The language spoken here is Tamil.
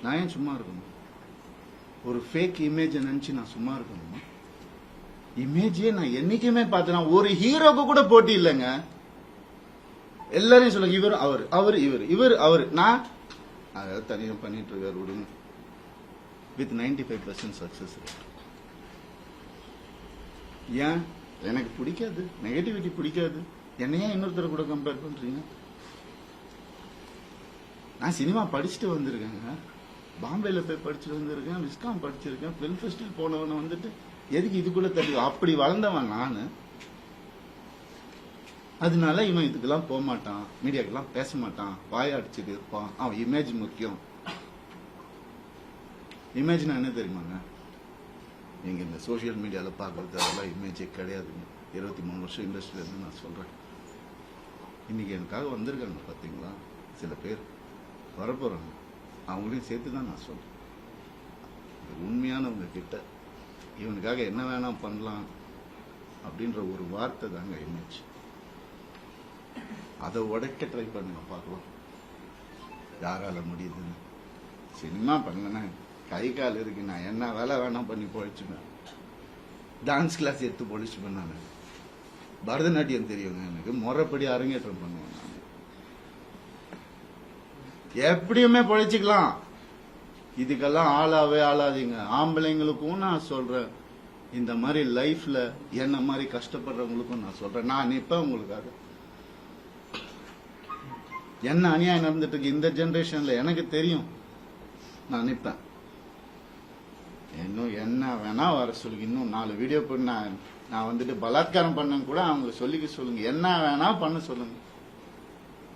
நான் ஏன் சும்மா இருக்கணும்? ஒரு ஃபேக் இமேஜ் நினைச்சு நான் சும்மா இருக்கணுமா? இமேஜே நான் என்னைக்குமே பார்த்தேன். ஒரு ஹீரோக்கு கூட போட்டி இல்லைங்க. எல்லாரையும் சொல்லுங்க, இவர் அவர், அவர் இவர், இவர் அவர். நான் அதாவது தனியாக பண்ணிட்டு இருக்காரு விடுங்க. With 95% success. ஏன் எனக்கு பிடிக்காது, நெகட்டிவிட்டி பிடிக்காது. என்னையா இன்னொருத்தர் கூட கம்பேர் பண்றீங்க? நான் சினிமா படிச்சுட்டு வந்திருக்கேங்க. பாம்பேல போய் படிச்சுட்டு வந்திருக்கேன், விஸ்காம் படிச்சிருக்கேன், பிலிம் ஃபெஸ்டிவல் போனவன வந்துட்டு எதுக்கு இதுக்குள்ள தெரியும்? அப்படி வளர்ந்தவன் நானு. அதனால இவன் இதுக்கெல்லாம் போக மாட்டான், மீடியாக்கெல்லாம் பேச மாட்டான், வாய அடிச்சுட்டு இருப்பான். அவன் இமேஜ் முக்கியம். இமேஜ்னா என்ன தெரியுமாங்க? நீங்க இந்த சோசியல் மீடியால பாக்குறது அதெல்லாம் இமேஜே கிடையாதுங்க. 23 வருஷம் இண்டஸ்ட்ரியில இருந்து நான் சொல்றேன். இன்னைக்கு எனக்காக வந்திருக்காங்க பாத்தீங்களா சில பேர், வரப்போறாங்க. அவங்களையும் சேர்த்து தான் நான் சொல்றேன். உண்மையானவங்க கிட்ட இவனுக்காக என்ன வேணா பண்ணலாம் அப்படின்ற ஒரு வார்த்தை தாங்க இமேஜ். அதை உடைக்க ட்ரை பண்ணுங்க, பார்க்கலாம் யாரால முடியுதுன்னு. சினிமா பண்ணேன், கை கால் இருக்கு, நான் என்ன வேலை வேணா பண்ணி பொழைச்சுவேன். டான்ஸ் கிளாஸ் எடுத்து பொழிச்சுப்பேன். நான் பரதநாட்டியம் தெரியுங்க எனக்கு, முறைப்படி அரங்கேற்றம் பண்ணுவேன். நான் எப்படியுமே பொழைச்சிக்கலாம். இதுக்கெல்லாம் ஆளாவே ஆளாதீங்க. ஆம்பளைங்களுக்கும் நான் சொல்றேன், இந்த மாதிரி லைஃப்ல என்ன மாதிரி கஷ்டப்படுறவங்களுக்கும் நான் சொல்றேன். நான் நிப்பேன் உங்களுக்காக. என்ன அநியாயம் நடந்துட்டு இருக்கு இந்த ஜெனரேஷன்ல எனக்கு தெரியும். நான் நிப்பேன். இன்னும் என்ன வேணா வர சொல்லுங்க. இன்னும் 4 வீடியோ பண்ண நான் வந்துட்டு பலாத்காரம் பண்ண கூட அவங்களை சொல்லிக்க சொல்லுங்க. என்ன வேணா பண்ண சொல்லுங்க.